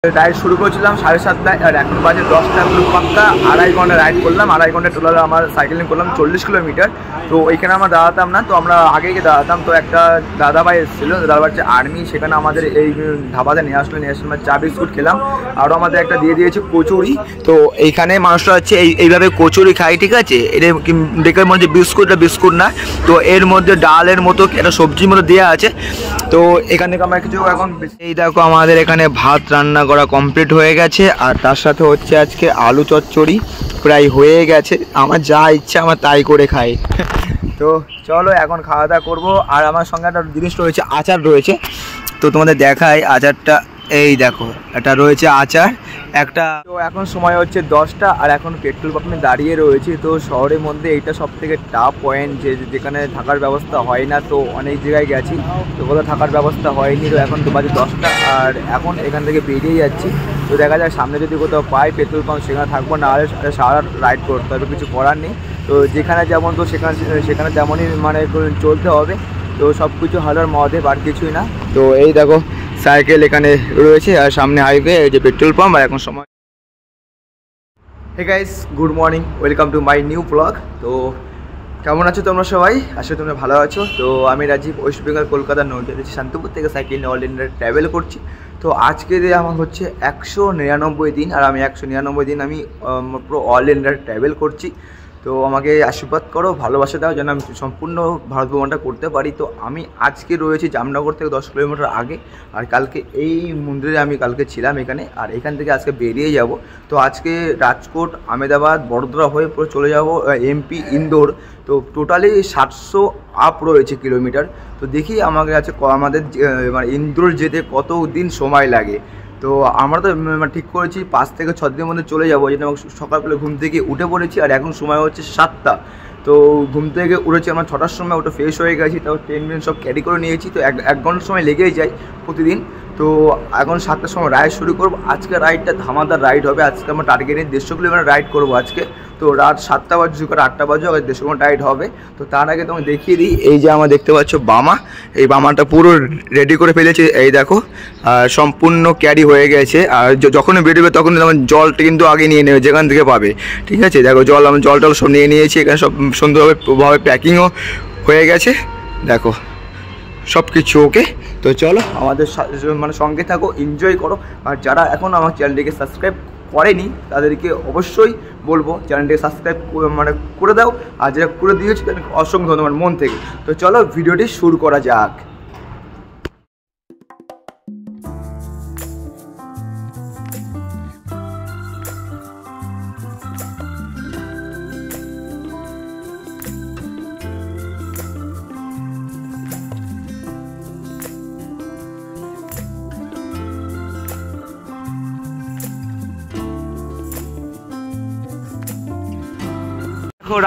Ride শুরু করেছিলাম 7:30টায় আর এখন বাজে 10টা। পুরো পাক্কা 2.5 ঘন্টা রাইড করলাম। 2.5 ঘন্টা টোটাল আমার সাইকেলিং করলাম 40 কিলোমিটার। তো ওইখানে আমরা দাঁড়াতাম না, তো আমরা আগে গিয়ে দাঁড়াতাম। তো একটা দাদাভাই এসেছিলো, দাদাভাই হচ্ছে আর্মি, সেখানে আমাদের এই ধাবাতে নিয়ে আসলো চা বিস্কুট খেলাম। আরও আমাদের একটা দিয়ে দিয়েছে কচুরি। তো এইখানে মানুষরা হচ্ছে এইভাবে কচুরি খায়, ঠিক আছে। এটা দেখে মনে হচ্ছে বিস্কুট না, তো এর মধ্যে ডালের মতো একটা সবজির মতো দেওয়া আছে। তো এখান থেকে আমরা কিছু এখন এই দেখো আমাদের এখানে ভাত রান্না করা কমপ্লিট হয়ে গেছে, আর তার সাথে হচ্ছে আজকে আলু চচ্চড়ি প্রায় হয়ে গেছে। আমার যা ইচ্ছা আমার তাই করে খাই। তো চলো এখন খাওয়া দাওয়া করবো। আর আমার সঙ্গে একটা জিনিস রয়েছে, আচার রয়েছে, তো তোমাদের দেখাই আচারটা। এই দেখো এটা রয়েছে আচার একটা। তো এখন সময় হচ্ছে 10টা আর এখন পেট্রোল পাম্পে দাঁড়িয়ে রয়েছে। তো শহরের মধ্যে এইটা সব থেকে টাফ পয়েন্ট, যেখানে থাকার ব্যবস্থা হয় না। তো অনেক জায়গায় গেছি, তো কোথাও থাকার ব্যবস্থা হয়নি। তো এখন তো বাজে 10টা আর এখন এখান থেকে বেরিয়ে যাচ্ছি। তো দেখা যায় সামনে যদি কোথাও পাই পেট্রোল পাম্প, সেখানে থাকবো, না হলে সারা রাইড করতে হবে, কিছু করার নেই। তো যেখানে যেমন তো সেখানে তেমনই মানে চলতে হবে। তো সব কিছু হাজার মহাদেব, আর কিছুই না। তো এই দেখো সাইকেল এখানে রয়েছে আর সামনে হাইওয়ে, এই যে পেট্রোল পাম্প। আর এখন সময় hey guys, good morning, welcome to my new blog. তো কেমন আছো তোমরা সবাই? আসলে তোমরা ভালো আছো। তো আমি রাজীব, ওয়েস্ট বেঙ্গল, কলকাতার নদিয়া শান্তিপুর থেকে সাইকেল নিয়ে অল ইন্ডিয়া ট্রাভেল করছি। তো আজকে আমার হচ্ছে 199 দিন, আর আমি 199 দিন আমি পুরো অল ইন্ডিয়া ট্রাভেল করছি। তো আমাকে আশীর্বাদ করো, ভালোবাসা দাও, যেন আমি সম্পূর্ণ ভারত ভ্রমণটা করতে পারি। তো আমি আজকে রয়েছি জামনগর থেকে 10 কিলোমিটার আগে, আর কালকে এই মন্দিরে আমি কালকে ছিলাম এখানে, আর এখান থেকে আজকে বেরিয়ে যাব। তো আজকে রাজকোট, আহমেদাবাদ, বড়োদরা হয়ে পুরো চলে যাব এমপি ইন্দোর। তো টোটালি 700 আপ রয়েছে কিলোমিটার। তো দেখি আমাকে আছে আমাদের মানে ইন্দোর যেতে কত দিন সময় লাগে। তো আমরা তো ঠিক করেছি 5 থেকে 6 দিনের মধ্যে চলে যাবো। যেটা সকালবেলা ঘুম থেকে উঠে পড়েছি, আর এখন সময় হচ্ছে 7টা। তো ঘুম থেকে উঠেছি আমরা 6টার সময়, ওটা ফ্রেশ হয়ে গেছি, তাও ট্রেন সব ক্যারি করে নিয়েছি। তো এক ঘন্টার সময় লেগেই যায় প্রতিদিন। তো এখন 7টার সময় রাইড শুরু করবো। আজকে রাইডটা ধামাদার রাইড হবে। আজকে আমরা টার্গেট নিয়ে 150 কিলোমিটার রাইড করবো আজকে। তো রাত 7টা বাজে, 8টা বাজে, আবার 150 কিলোমিটার রাইড হবে। তো তার আগে তোমাকে দেখিয়ে দিই, এই যে আমার দেখতে পাচ্ছ বামা, এই বামাটা পুরো রেডি করে ফেলেছি। এই দেখো সম্পূর্ণ ক্যারি হয়ে গেছে। আর যখনই বেরোবে তখন তোমার জলটা কিন্তু আগে নিয়ে নেবে যেখান থেকে পাবে, ঠিক আছে। দেখো আমি জল টল সব নিয়ে নিয়েছি। এখানে সব সুন্দরভাবে প্যাকিংও হয়ে গেছে, দেখো সব কিছু ওকে। তো চলো আমাদের মানে সঙ্গে থাকো, এনজয় করো। আর যারা এখন আমার চ্যানেলটিকে সাবস্ক্রাইব করেনি তাদেরকে অবশ্যই বলবো চ্যানেলটিকে সাবস্ক্রাইব মানে করে দাও। আর যারা করে দিয়েছে তাদেরকে অসংখ্য ধন্যবাদ মন থেকে। তো চলো ভিডিওটি শুরু করা যাক।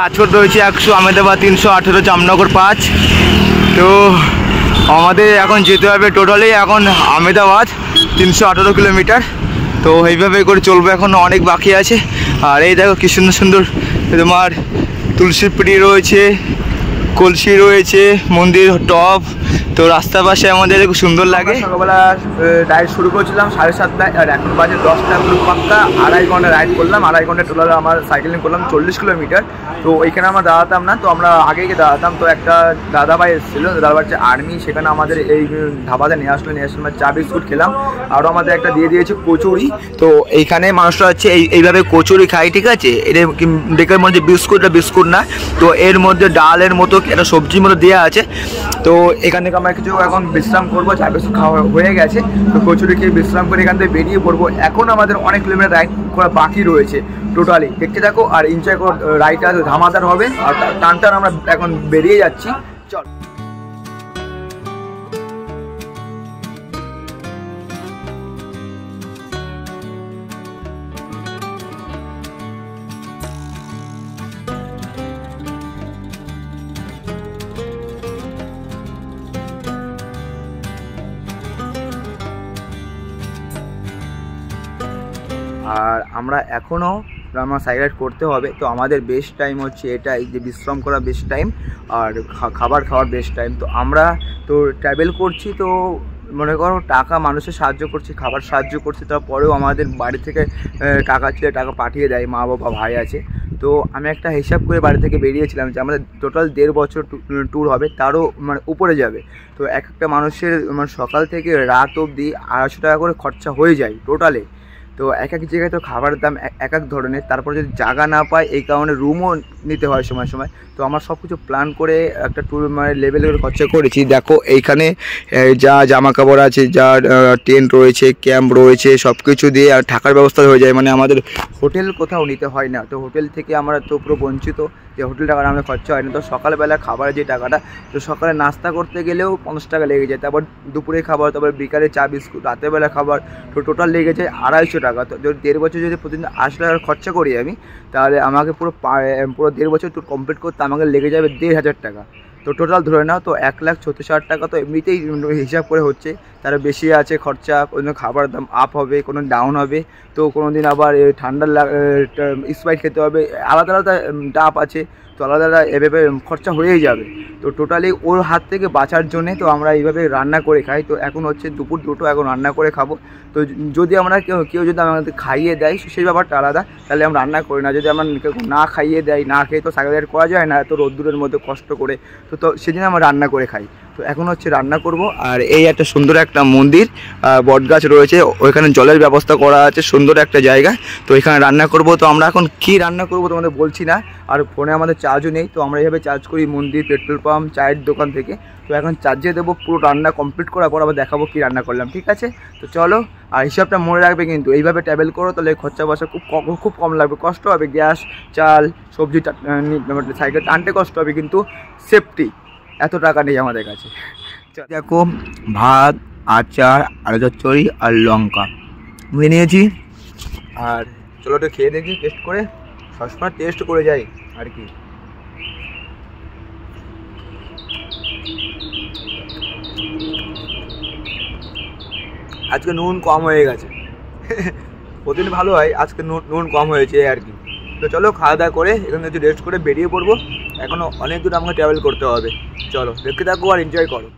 রাজকোট রয়েছে 100, আহমেদাবাদ 318, জামনগর 5। তো আমাদের এখন যেতে হবে টোটালি এখন আহমেদাবাদ 318 কিলোমিটার। তো এইভাবে করে চলবে, এখন অনেক বাকি আছে। আর এই দেখো কি সুন্দর সুন্দর তোমার তুলসী পিড়ি রয়েছে, কলসি রয়েছে, মন্দির টপ। তো রাস্তার পাশে আমাদের খুব সুন্দর লাগে। সকালবেলা রাইড শুরু করেছিলাম 7:30টায় আর এখন বাজে 10টা। পুরো পাক্কা 2.5 ঘন্টা রাইড করলাম। 2.5 ঘন্টা টোটাল আমার সাইকেলিং করলাম 40 কিলোমিটার। তো ওইখানে আমরা দাঁড়াতাম না, তো আমরা আগে গিয়ে দাঁড়াতাম। তো একটা দাদাভাই এসেছিলো, দাদাভাই হচ্ছে আর্মি, সেখানে আমাদের এই ধাবাতে নিয়ে আসলো চা বিস্কুট খেলাম। আরও আমাদের একটা দিয়ে দিয়েছে কচুরি। তো এইখানে মানুষরা হচ্ছে এইভাবে কচুরি খায়, ঠিক আছে। এটা দেখে মনে হচ্ছে বিস্কুট না, তো এর মধ্যে ডালের মতো একটা সবজির মতো দেওয়া আছে। তো এখান থেকে আমরা কিছু এখন বিশ্রাম করবো। চা বিস্কুট খাওয়া হয়ে গেছে, তো কচুরি খেয়ে বিশ্রাম করে এখান থেকে বেরিয়ে পড়বো। এখন আমাদের অনেক কিলোমিটার রাইড করা বাকি রয়েছে টোটালি, দেখতে থাকো আর এনজয় করো। রাইডটা ধামাদার হবে, আর টান আমরা এখন বেরিয়ে যাচ্ছি। চল আর আমরা এখনও আমার সাইকেল রাইড করতে হবে। তো আমাদের বেস্ট টাইম হচ্ছে এটাই, যে বিশ্রাম করা বেস্ট টাইম আর খাবার খাওয়ার বেস্ট টাইম। তো আমরা তো ট্রাভেল করছি, তো মনে করো টাকা মানুষের সাহায্য করছি, খাবার সাহায্য করছি, তারপরেও আমাদের বাড়ি থেকে টাকা ছিল, টাকা পাঠিয়ে দেয়, মা বাবা ভাই আছে। তো আমি একটা হিসাব করে বাড়ি থেকে বেরিয়েছিলাম যে আমাদের টোটাল 1.5 বছর ট্যুর হবে, তারও মানে উপরে যাবে। তো এক একটা মানুষের মানে সকাল থেকে রাত অবধি 250 টাকা করে খরচা হয়ে যায় টোটালে। তো এক এক জায়গায় তো খাবারের দাম এক এক ধরনের, তারপর যদি জায়গা না পায় এই কারণে রুমও নিতে হয় সময় সময়। তো আমার সব কিছু প্ল্যান করে একটা ট্যুর মানে লেভেলের খরচা করেছি। দেখো এইখানে যা জামা কাপড় আছে, যা টেন্ট রয়েছে, ক্যাম্প রয়েছে, সব কিছু দিয়ে আর থাকার ব্যবস্থা হয়ে যায়, মানে আমাদের হোটেল কোথাও নিতে হয় না। তো হোটেল থেকে আমরা তো পুরো বঞ্চিত যে হোটেল টাকাটা আমাদের খরচা হয় না। তো সকালবেলা খাবারের যে টাকাটা, তো সকালে নাস্তা করতে গেলেও 50 টাকা লেগে যায়, তারপর দুপুরে খাবার, তারপর বিকালে চা বিস্কুট, রাতেরবেলা খাবার, তো টোটাল লেগে যায় 250 টাকা। তো যদি 1.5 বছর যদি প্রতিদিন 80 টাকার খরচা করি আমি, তাহলে আমাকে পুরো 1.5 বছর ট্যুর কমপ্লিট করতে আমাকে লেগে যাবে 1,500 টাকা। তো টোটাল ধরে নাও তো 1,36,000 টাকা তো এমনিতেই হিসাব করে হচ্ছে। তার বেশি আছে খরচা, কোনো খাবার দাম আপ হবে, কোনো ডাউন হবে, তো কোনো দিন আবার ঠান্ডার স্প্রাইট খেতে হবে, আলাদা আলাদা ডাব আছে, তো আলাদা আলাদা এভাবে খরচা হয়েই যাবে। তো টোটালি ওর হাত থেকে বাঁচার জন্যে তো আমরা এইভাবে রান্না করে খাই। তো এখন হচ্ছে দুপুর 2টো, এখন রান্না করে খাবো। তো যদি আমরা কেউ যদি আমাদের খাইয়ে দেয় সেই ব্যাপারটা আলাদা, তাহলে আমরা রান্না করি না। যদি আমরা কেউ না খাইয়ে দেয়, না খেয়ে তো সাইকেল রাইড করা যায় না এত রোদ্দুরের মধ্যে কষ্ট করে, তো সেদিন আমরা রান্না করে খাই। তো এখন হচ্ছে রান্না করব। আর এই একটা সুন্দর একটা মন্দির, বটগাছ রয়েছে, ওইখানে জলের ব্যবস্থা করা আছে, সুন্দর একটা জায়গা। তো এখানে রান্না করব। তো আমরা এখন কি রান্না করব তোমাদের বলছি না, আর ফোনে আমাদের চার্জও নেই, তো আমরা এইভাবে চার্জ করি মন্দির, পেট্রোল পাম্প, চায়ের দোকান থেকে। তো এখন চার্জে দেবো, পুরো রান্না কমপ্লিট করার পর আবার দেখাবো কি রান্না করলাম, ঠিক আছে? তো চলো, আর হিসাবটা মনে রাখবে কিন্তু, এইভাবে ট্রাভেল করো তাহলে খরচা বসা খুব কম লাগবে। কষ্ট হবে, গ্যাস, চাল, সবজি সাইকেল টানতে কষ্ট হবে, কিন্তু সেফটি। এত টাকা নেই আমাদের কাছে। দেখো ভাত, আচার, আলু চচ্চড়ি আর লঙ্কা নিয়ে নিয়েছি। আর চলো একটু খেয়ে দেখি, টেস্ট করে, সবসময় টেস্ট করে যাই আর কি। আজকে নুন কম হয়ে গেছে। প্রতিদিন ভালো হয়, আজকে নুন কম হয়েছে আর কি। তো চলো খাওয়া দাওয়া করে এখানে একটু রেস্ট করে বেরিয়ে পড়বো। এখনও অনেক দূর আমাকে ট্রাভেল করতে হবে। চলো দেখতে থাকো আর এনজয় করো।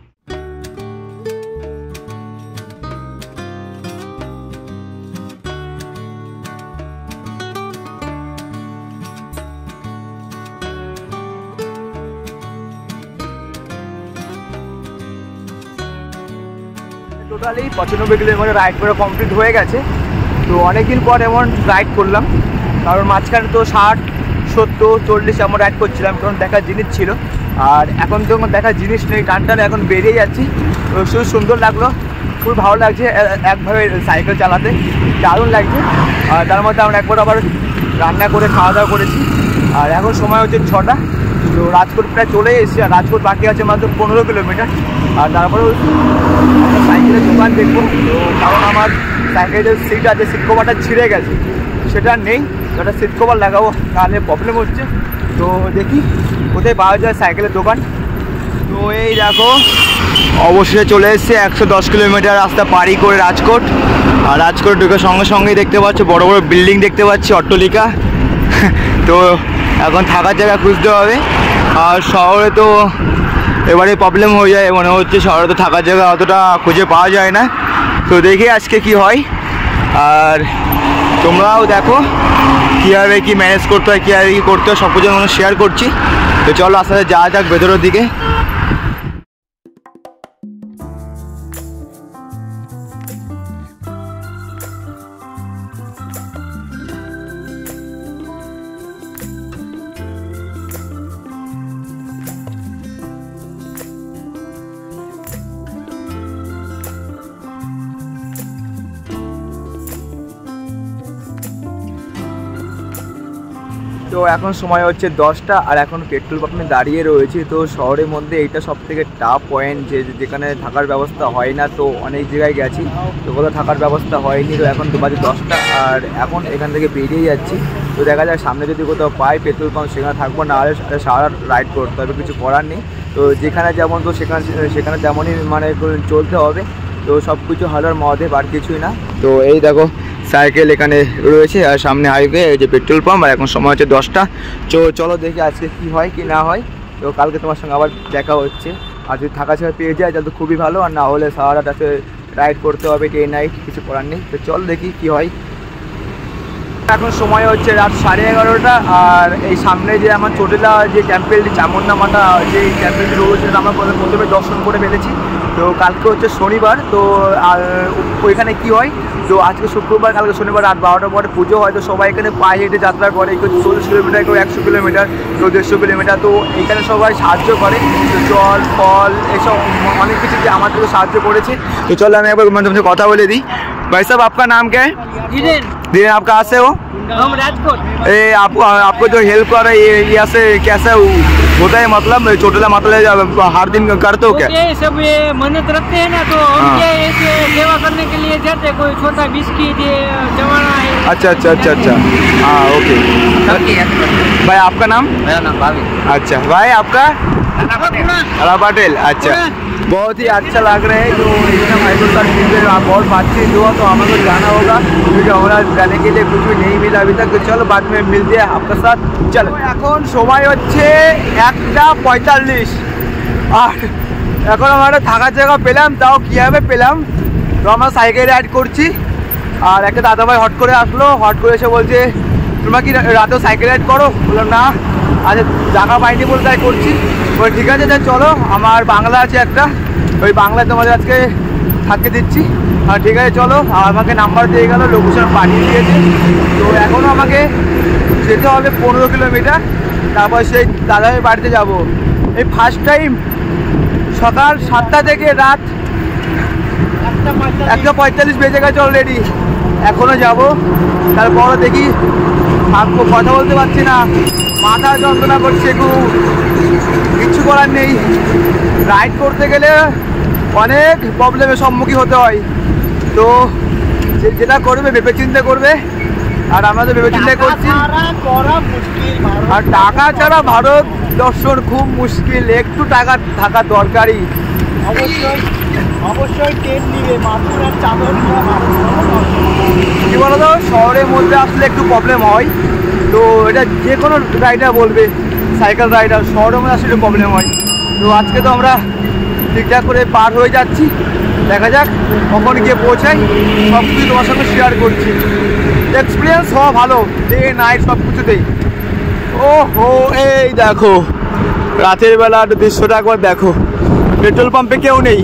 টোটালি 95 কিলোমিটার রাইড করে কমপ্লিট হয়ে গেছে। তো অনেকদিন পর এমন রাইড করলাম, কারণ মাঝখানে তো 60, 70, 40 এমন রাইড করছিলাম, কারণ দেখার জিনিস ছিল। আর এখন তো দেখার জিনিস নেই, টানটানে এখন বেরিয়ে যাচ্ছি। তো শুধু সুন্দর লাগলো, খুব ভালো লাগছে একভাবে সাইকেল চালাতে, দারুণ লাগছে। আর তার মধ্যে আমরা একবার আবার রান্না করে খাওয়া দাওয়া করেছি। আর এখন সময় হচ্ছে 6টা। তো রাজকোট প্রায় চলে এসেছি, আর রাজকোট বাকি আছে মাত্র 15 কিলোমিটার। আর তারপরেও একটা সাইকেলের দোকান দেখবো, তো কারণ আমার সাইকেলের সিট আছে, সিট কভারটা ছিঁড়ে গেছে, সেটা নেই, একটা সিট কভার লাগাবো, তাহলে প্রবলেম হচ্ছে। তো দেখি কোথায় পাওয়া যায় সাইকেলের দোকান। তো এই দেখো অবশেষে চলে এসেছে 110 কিলোমিটার রাস্তা পাড়ি করে রাজকোট। আর রাজকোট ঢুকে সঙ্গে সঙ্গেই দেখতে পাচ্ছ বড় বড় বিল্ডিং দেখতে পাচ্ছি, অট্টালিকা। তো এখন থাকার জায়গা খুঁজতে হবে। আর শহরে তো এবারে প্রবলেম হয়ে যায়, মনে হচ্ছে শহরে তো থাকার জায়গা অতটা খুঁজে পাওয়া যায় না। তো দেখি আজকে কি হয়। আর তোমরাও দেখো কীভাবে কী ম্যানেজ করতে হয়, কীভাবে কী করতে হয়, সব কিছু আমরা শেয়ার করছি। তো চলো আস্তে আস্তে যাওয়া যাক ভেতরের দিকে। তো এখন সময় হচ্ছে 10টা, আর এখন পেট্রোল পাম্পে দাঁড়িয়ে রয়েছি। তো শহরের মধ্যে এইটা সব থেকে টাফ পয়েন্ট, যেখানে থাকার ব্যবস্থা হয় না। তো অনেক জায়গায় গেছি, তো কোথাও থাকার ব্যবস্থা হয়নি। তো এখন বাজে 10টা, আর এখন এখান থেকে বেরিয়ে যাচ্ছি। তো দেখা যায় সামনে যদি কোথাও পাই পেট্রোল পাম্প, সেখানে থাকবো, না হলে সারা রাইড করতে হবে, কিছু করার নেই। তো যেখানে যেমন, তো সেখানে তেমনই মানে চলতে হবে। তো সব কিছু হালার মধ্যে আর কিছুই না। তো এই দেখো সাইকেল এখানে রয়েছে, আর সামনে হাইওয়ে, এই যে পেট্রোল পাম্প। আর এখন সময় হচ্ছে 10টা। চলো দেখি আজকে কি হয় কি না হয়। তো কালকে তোমার সঙ্গে আবার দেখা হচ্ছে। আর যদি থাকা ছাড়া পেয়ে যায় তাহলে তো খুবই ভালো, আর না হলে সারা রাত আছে রাইড করতে হবে, ডে নাইট, কিছু করার নেই। তো চল দেখি কি হয়। এখন সময় হচ্ছে রাত 11:30, আর এই সামনে যে আমার চটিলা যে টেম্পেলটি চামুন্ডা মাতা যে টেম্পেলটি রয়েছে আমরা প্রথমে দর্শন করে ফেলেছি। তো কালকে হচ্ছে শনিবার, তো আর ওইখানে কি হয়, তো আজকে শুক্রবার, কালকে শনিবার রাত 12টার পরে পুজো হয়। তো সবাই এখানে পায়ে হেঁটে যাত্রা করে, কেউ 40 কিলোমিটার, কেউ 100 কিলোমিটার, কেউ 150 কিলোমিটার। তো এইখানে সবাই সাহায্য করে, তো জল ফল এসব অনেক কিছু যে আমার থেকে साहाଯ୍य করেছে। तो चलो আমি একবার तुमसे কথা বলে दी। भाई साहब आपका नाम क्या है? धीरेन। आप कहाँ से हो? हम राजकोट। आपको जो हेल्प कर रहे हैं यहाँ से कैसा होता है, मतलब चोटिला मतलब हर दिन करते हो क्या? ये सब ये मन्नत रखते हैं ना, तो हम क्या ऐसे सेवा करने के लिए जाते, कोई छोटा बिस्किट जमाना है। अच्छा अच्छा अच्छा अच्छा, हाँ ओके। भाई आपका नाम? मेरा नाम भावी। अच्छा भाई आपका? राणा पटेल। अच्छा, बहुत ही अच्छा लग रहा है। जो इतना भाई को सर आप बहुत बातचीत हुआ, तो हमें तो जाना होगा क्योंकि हमारा जाने के लिए कुछ भी नहीं मिला अभी तक। तो चलो बाद में मिलते हैं आपके साथ। चलो এখন সময় হচ্ছে 1:45, আর এখন আমরা থাকার জায়গা পেলাম, তাও কীভাবে পেলাম, তো আমরা সাইকেল রাইড করছি। আর একটা দাদাভাই হট করে আসলো, হট করে এসে বলছে তোমরা কি রাতেও সাইকেল রাইড করো? বললাম না, আচ্ছা জায়গা পাইনি বলে তাই করছি। বলে ঠিক আছে তাই চলো, আমার বাংলা আছে একটা, ওই বাংলায় তোমাদের আজকে থাকতে দিচ্ছি। আর ঠিক আছে চলো, আমাকে নাম্বার দিয়ে গেল, লোকেশন পাঠিয়ে দিয়েছে। তো এখনও আমাকে যেতে হবে 15 কিলোমিটার, তারপর সেই দাদাভাই বাড়িতে যাব। এই ফার্স্ট টাইম সকাল 7টা থেকে রাত 1:45 বেজে গেছে অলরেডি, এখনও যাব। তারপর দেখি থাকবো, কথা বলতে পারছি না, মাথা যন্ত্রণা করছে খুব, কিচ্ছু করার নেই। রাইড করতে গেলে অনেক প্রবলেমের সম্মুখীন হতে হয়, তো যেটা করবে ভেবে চিন্তে করবে, আর আমরা তো ভেবে চিন্তে করছি। আর টাকা ছাড়া ভারত দর্শন খুব মুশকিল, একটু টাকা থাকা দরকারই। অবশ্যই অবশ্যই ট্রেন নিবে, মাথুর আর চাদর কী বলো তো, শহরের মধ্যে আসলে একটু প্রবলেম হয়, তো এটা যে কোনো রাইডার বলবে, সাইকেল রাইডার শহরের মধ্যে আসলে প্রবলেম হয়। তো আজকে তো আমরা ঠিকঠাক করে পার হয়ে যাচ্ছি, দেখা যাক কখন গিয়ে পৌঁছাই, সব কিছু তোমার সঙ্গে শেয়ার করছি। এক্সপিরিয়েন্স হওয়া ভালো, ডে নাইট সব কিছুতেই। ও হো, এই দেখো রাতের বেলা দৃশ্যটা একবার দেখো, পেট্রোল পাম্পে কেউ নেই।